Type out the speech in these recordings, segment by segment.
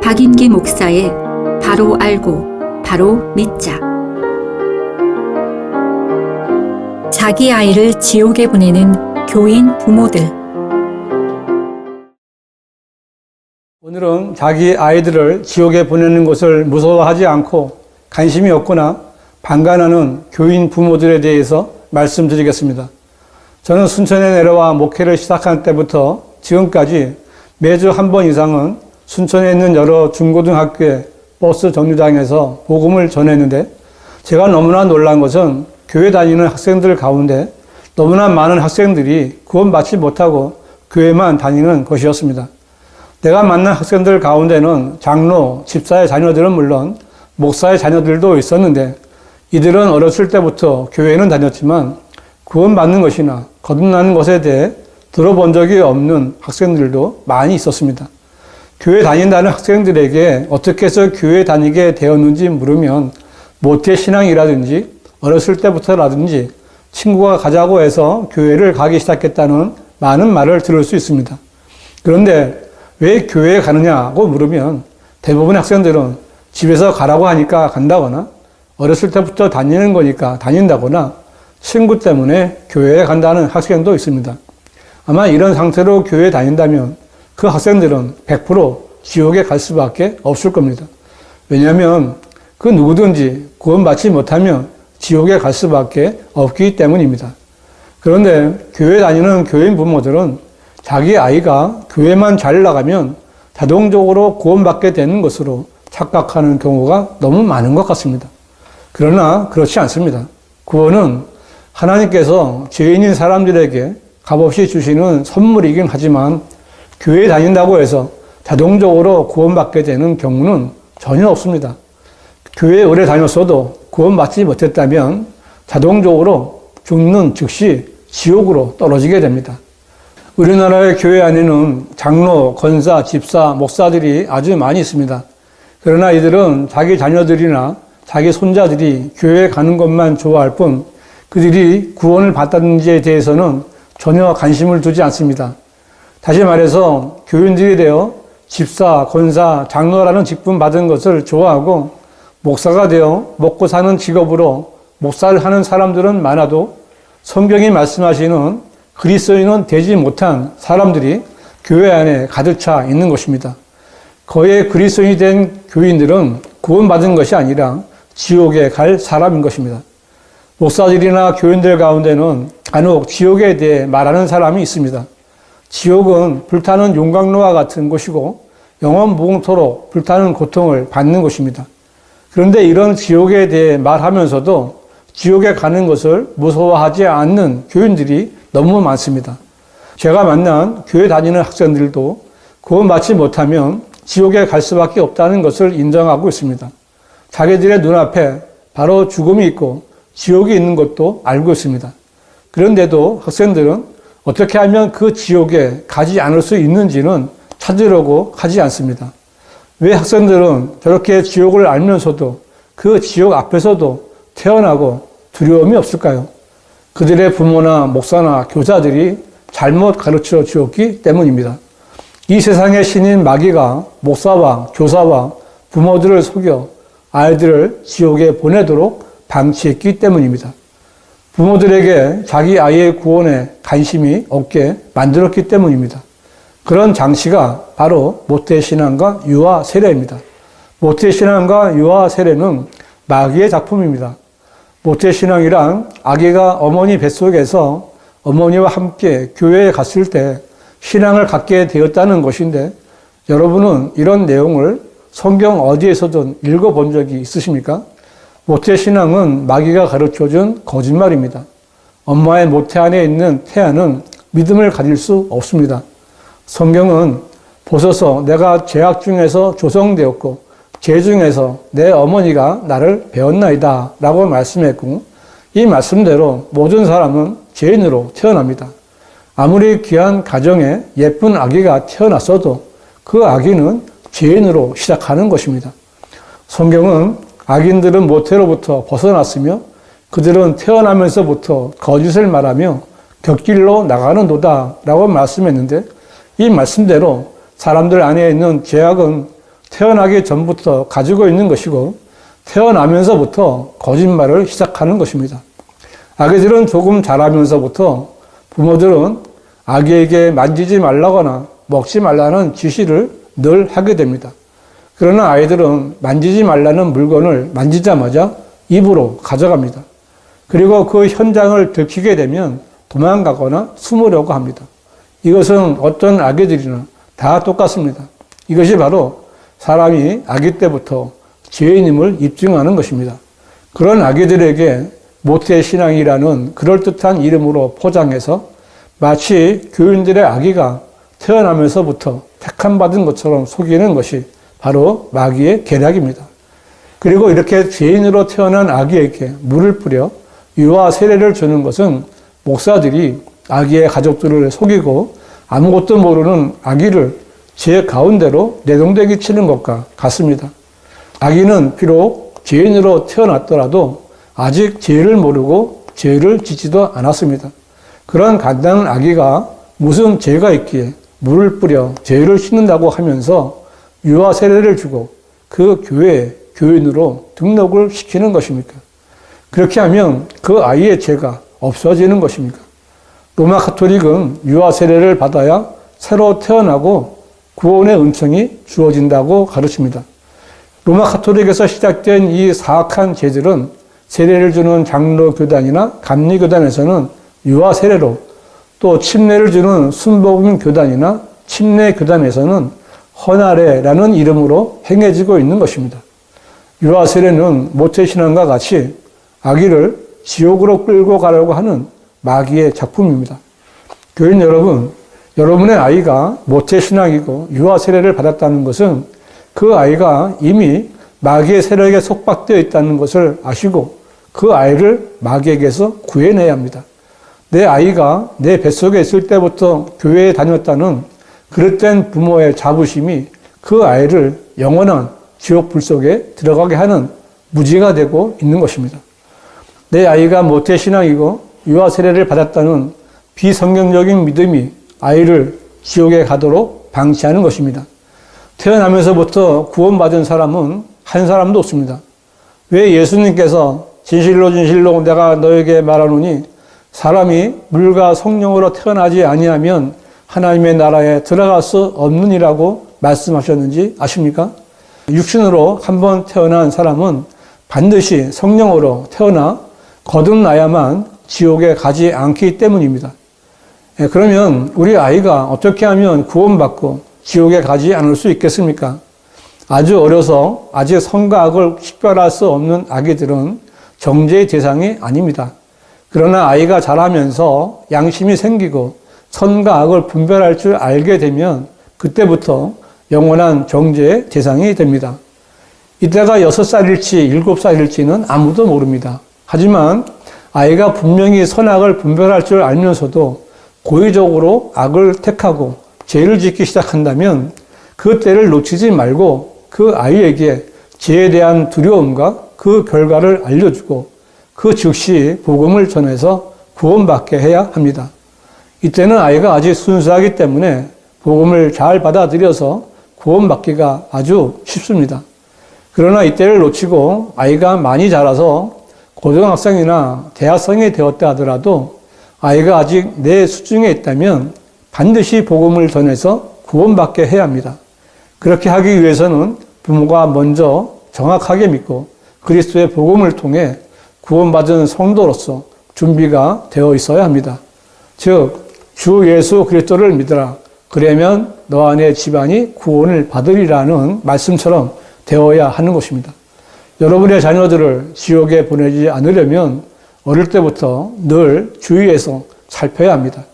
박인기 목사의 바로 알고 바로 믿자. 자기 아이를 지옥에 보내는 교인 부모들. 오늘은 자기 아이들을 지옥에 보내는 것을 무서워하지 않고 관심이 없거나 방관하는 교인 부모들에 대해서 말씀드리겠습니다. 저는 순천에 내려와 목회를 시작한 때부터 지금까지 매주 한 번 이상은 순천에 있는 여러 중고등학교의 버스 정류장에서 복음을 전했는데, 제가 너무나 놀란 것은 교회 다니는 학생들 가운데 너무나 많은 학생들이 구원받지 못하고 교회만 다니는 것이었습니다. 내가 만난 학생들 가운데는 장로, 집사의 자녀들은 물론 목사의 자녀들도 있었는데, 이들은 어렸을 때부터 교회는 다녔지만 구원받는 것이나 거듭나는 것에 대해 들어본 적이 없는 학생들도 많이 있었습니다. 교회 다닌다는 학생들에게 어떻게 해서 교회 다니게 되었는지 물으면 모태신앙이라든지 어렸을 때부터라든지 친구가 가자고 해서 교회를 가기 시작했다는 많은 말을 들을 수 있습니다. 그런데 왜 교회에 가느냐고 물으면 대부분의 학생들은 집에서 가라고 하니까 간다거나 어렸을 때부터 다니는 거니까 다닌다거나 친구 때문에 교회에 간다는 학생도 있습니다. 아마 이런 상태로 교회에 다닌다면 그 학생들은 100% 지옥에 갈 수밖에 없을 겁니다. 왜냐하면 그 누구든지 구원받지 못하면 지옥에 갈 수밖에 없기 때문입니다. 그런데 교회 다니는 교인 부모들은 자기 아이가 교회만 잘 나가면 자동적으로 구원받게 되는 것으로 착각하는 경우가 너무 많은 것 같습니다. 그러나 그렇지 않습니다. 구원은 하나님께서 죄인인 사람들에게 값없이 주시는 선물이긴 하지만 교회에 다닌다고 해서 자동적으로 구원받게 되는 경우는 전혀 없습니다. 교회에 오래 다녔어도 구원받지 못했다면 자동적으로 죽는 즉시 지옥으로 떨어지게 됩니다. 우리나라의 교회 안에는 장로, 권사, 집사, 목사들이 아주 많이 있습니다. 그러나 이들은 자기 자녀들이나 자기 손자들이 교회에 가는 것만 좋아할 뿐 그들이 구원을 받았는지에 대해서는 전혀 관심을 두지 않습니다. 다시 말해서 교인들이 되어 집사, 권사, 장로라는 직분 받은 것을 좋아하고 목사가 되어 먹고 사는 직업으로 목사를 하는 사람들은 많아도 성경이 말씀하시는 그리스도인은 되지 못한 사람들이 교회 안에 가득 차 있는 것입니다. 거의 그리스도인이 된 교인들은 구원받은 것이 아니라 지옥에 갈 사람인 것입니다. 목사들이나 교인들 가운데는 간혹 지옥에 대해 말하는 사람이 있습니다. 지옥은 불타는 용광로와 같은 곳이고 영원 무궁토록 불타는 고통을 받는 곳입니다. 그런데 이런 지옥에 대해 말하면서도 지옥에 가는 것을 무서워하지 않는 교인들이 너무 많습니다. 제가 만난 교회 다니는 학생들도 구원받지 못하면 지옥에 갈 수밖에 없다는 것을 인정하고 있습니다. 자기들의 눈앞에 바로 죽음이 있고 지옥이 있는 것도 알고 있습니다. 그런데도 학생들은 어떻게 하면 그 지옥에 가지 않을 수 있는지는 찾으려고 하지 않습니다. 왜 학생들은 저렇게 지옥을 알면서도 그 지옥 앞에서도 태어나고 두려움이 없을까요? 그들의 부모나 목사나 교사들이 잘못 가르쳐 주었기 때문입니다. 이 세상의 신인 마귀가 목사와 교사와 부모들을 속여 아이들을 지옥에 보내도록 방치했기 때문입니다. 부모들에게 자기 아이의 구원에 관심이 없게 만들었기 때문입니다. 그런 장치가 바로 모태신앙과 유아 세례입니다. 모태신앙과 유아 세례는 마귀의 작품입니다. 모태신앙이란 아기가 어머니 뱃속에서 어머니와 함께 교회에 갔을 때 신앙을 갖게 되었다는 것인데, 여러분은 이런 내용을 성경 어디에서든 읽어본 적이 있으십니까? 모태신앙은 마귀가 가르쳐준 거짓말입니다. 엄마의 모태 안에 있는 태아는 믿음을 가질 수 없습니다. 성경은 보소서 내가 죄악 중에서 조성되었고 죄 중에서 내 어머니가 나를 배웠나이다 라고 말씀했고, 이 말씀대로 모든 사람은 죄인으로 태어납니다. 아무리 귀한 가정에 예쁜 아기가 태어났어도 그 아기는 죄인으로 시작하는 것입니다. 성경은 악인들은 모태로부터 벗어났으며 그들은 태어나면서부터 거짓을 말하며 곁길로 나가는도다 라고 말씀했는데, 이 말씀대로 사람들 안에 있는 죄악은 태어나기 전부터 가지고 있는 것이고 태어나면서부터 거짓말을 시작하는 것입니다. 아기들은 조금 자라면서부터 부모들은 아기에게 만지지 말라거나 먹지 말라는 지시를 늘 하게 됩니다. 그러나 아이들은 만지지 말라는 물건을 만지자마자 입으로 가져갑니다. 그리고 그 현장을 들키게 되면 도망가거나 숨으려고 합니다. 이것은 어떤 아기들이나 다 똑같습니다. 이것이 바로 사람이 아기 때부터 죄인임을 입증하는 것입니다. 그런 아기들에게 모태신앙이라는 그럴듯한 이름으로 포장해서 마치 교인들의 아기가 태어나면서부터 택함받은 것처럼 속이는 것이 바로 마귀의 계략입니다. 그리고 이렇게 죄인으로 태어난 아기에게 물을 뿌려 유아 세례를 주는 것은 목사들이 아기의 가족들을 속이고 아무것도 모르는 아기를 죄 가운데로 내동댕이 치는 것과 같습니다. 아기는 비록 죄인으로 태어났더라도 아직 죄를 모르고 죄를 짓지도 않았습니다. 그런 간단한 아기가 무슨 죄가 있기에 물을 뿌려 죄를 씻는다고 하면서 유아 세례를 주고 그 교회에 교인으로 등록을 시키는 것입니까? 그렇게 하면 그 아이의 죄가 없어지는 것입니까? 로마 가톨릭은 유아 세례를 받아야 새로 태어나고 구원의 은총이 주어진다고 가르칩니다. 로마 가톨릭에서 시작된 이 사악한 죄들은 세례를 주는 장로 교단이나 감리 교단에서는 유아 세례로, 또 침례를 주는 순복음 교단이나 침례 교단에서는 헌아례라는 이름으로 행해지고 있는 것입니다. 유아 세례는 모태신앙과 같이 아기를 지옥으로 끌고 가려고 하는 마귀의 작품입니다. 교인 여러분, 여러분의 아이가 모태신앙이고 유아 세례를 받았다는 것은 그 아이가 이미 마귀의 세력에 속박되어 있다는 것을 아시고 그 아이를 마귀에게서 구해내야 합니다. 내 아이가 내 뱃속에 있을 때부터 교회에 다녔다는 그릇된 부모의 자부심이 그 아이를 영원한 지옥 불 속에 들어가게 하는 무지가 되고 있는 것입니다. 내 아이가 모태신앙이고 유아 세례를 받았다는 비성경적인 믿음이 아이를 지옥에 가도록 방치하는 것입니다. 태어나면서부터 구원받은 사람은 한 사람도 없습니다. 왜 예수님께서 진실로 진실로 내가 너에게 말하노니 사람이 물과 성령으로 태어나지 아니하면 하나님의 나라에 들어갈 수 없느니라고 말씀하셨는지 아십니까? 육신으로 한번 태어난 사람은 반드시 성령으로 태어나 거듭나야만 지옥에 가지 않기 때문입니다. 그러면 우리 아이가 어떻게 하면 구원받고 지옥에 가지 않을 수 있겠습니까? 아주 어려서 아직 선과 악을 식별할 수 없는 아기들은 정죄의 대상이 아닙니다. 그러나 아이가 자라면서 양심이 생기고 선과 악을 분별할 줄 알게 되면 그때부터 영원한 정죄의 대상이 됩니다. 이때가 6살일지 7살일지는 아무도 모릅니다. 하지만 아이가 분명히 선악을 분별할 줄 알면서도 고의적으로 악을 택하고 죄를 짓기 시작한다면 그 때를 놓치지 말고 그 아이에게 죄에 대한 두려움과 그 결과를 알려주고 그 즉시 복음을 전해서 구원받게 해야 합니다. 이때는 아이가 아직 순수하기 때문에 복음을 잘 받아들여서 구원받기가 아주 쉽습니다. 그러나 이때를 놓치고 아이가 많이 자라서 고등학생이나 대학생이 되었다 하더라도 아이가 아직 내 수중에 있다면 반드시 복음을 전해서 구원받게 해야 합니다. 그렇게 하기 위해서는 부모가 먼저 정확하게 믿고 그리스도의 복음을 통해 구원받은 성도로서 준비가 되어 있어야 합니다. 즉, 주 예수 그리스도를 믿으라. 그러면 너 안의 집안이 구원을 받으리라는 말씀처럼 되어야 하는 것입니다. 여러분의 자녀들을 지옥에 보내지 않으려면 어릴 때부터 늘 주의해서 살펴야 합니다.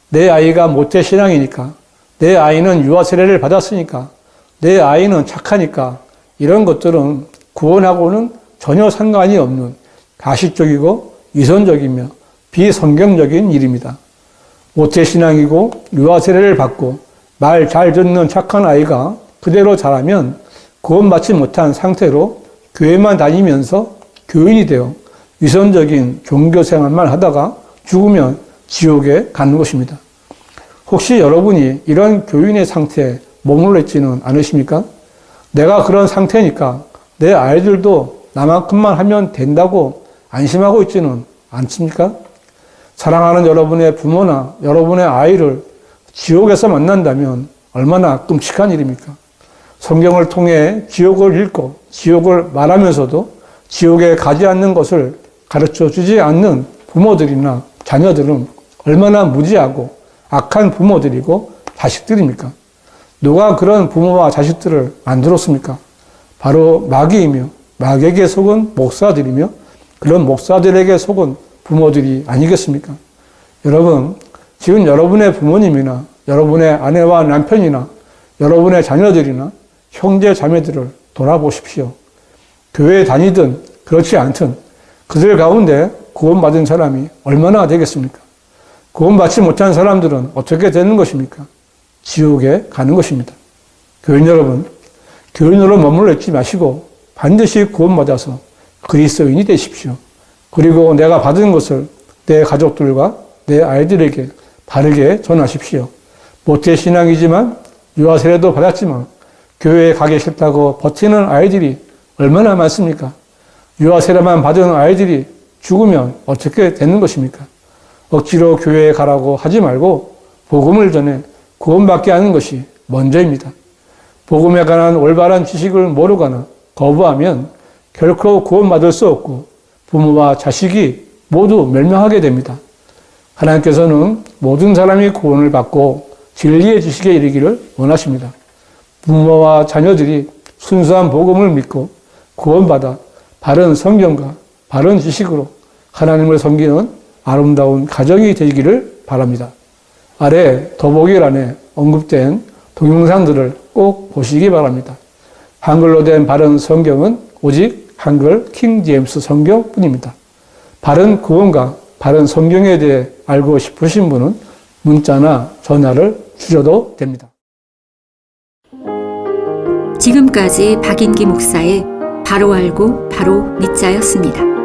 내 아이가 모태신앙이니까, 내 아이는 유아 세례를 받았으니까, 내 아이는 착하니까 이런 것들은 구원하고는 전혀 상관이 없는 가식적이고 위선적이며 비성경적인 일입니다. 모태신앙이고 유아 세례를 받고 말 잘 듣는 착한 아이가 그대로 자라면 구원받지 못한 상태로 교회만 다니면서 교인이 되어 위선적인 종교 생활만 하다가 죽으면 지옥에 가는 것입니다. 혹시 여러분이 이런 교인의 상태에 머물러 있지는 않으십니까? 내가 그런 상태니까 내 아이들도 나만큼만 하면 된다고 안심하고 있지는 않습니까? 사랑하는 여러분의 부모나 여러분의 아이를 지옥에서 만난다면 얼마나 끔찍한 일입니까? 성경을 통해 지옥을 읽고 지옥을 말하면서도 지옥에 가지 않는 것을 가르쳐 주지 않는 부모들이나 자녀들은 얼마나 무지하고 악한 부모들이고 자식들입니까? 누가 그런 부모와 자식들을 만들었습니까? 바로 마귀이며 마귀에게 속은 목사들이며 그런 목사들에게 속은 부모들이 아니겠습니까? 여러분, 지금 여러분의 부모님이나 여러분의 아내와 남편이나 여러분의 자녀들이나 형제 자매들을 돌아보십시오. 교회에 다니든 그렇지 않든 그들 가운데 구원받은 사람이 얼마나 되겠습니까? 구원받지 못한 사람들은 어떻게 되는 것입니까? 지옥에 가는 것입니다. 교인 여러분, 교인으로 머물러 있지 마시고 반드시 구원받아서 그리스도인이 되십시오. 그리고 내가 받은 것을 내 가족들과 내 아이들에게 바르게 전하십시오. 모태신앙이지만 유아세례도 받았지만 교회에 가기 싫다고 버티는 아이들이 얼마나 많습니까? 유아세례만 받은 아이들이 죽으면 어떻게 되는 것입니까? 억지로 교회에 가라고 하지 말고 복음을 전해 구원받게 하는 것이 먼저입니다. 복음에 관한 올바른 지식을 모르거나 거부하면 결코 구원받을 수 없고 부모와 자식이 모두 멸망하게 됩니다. 하나님께서는 모든 사람이 구원을 받고 진리의 지식에 이르기를 원하십니다. 부모와 자녀들이 순수한 복음을 믿고 구원받아 바른 성경과 바른 지식으로 하나님을 섬기는 아름다운 가정이 되기를 바랍니다. 아래 더보기란에 언급된 동영상들을 꼭 보시기 바랍니다. 한글로 된 바른 성경은 오직 한글 킹 제임스 성경뿐입니다. 바른 구원과 바른 성경에 대해 알고 싶으신 분은 문자나 전화를 주셔도 됩니다. 지금까지 박인기 목사의 바로 알고 바로 믿자였습니다.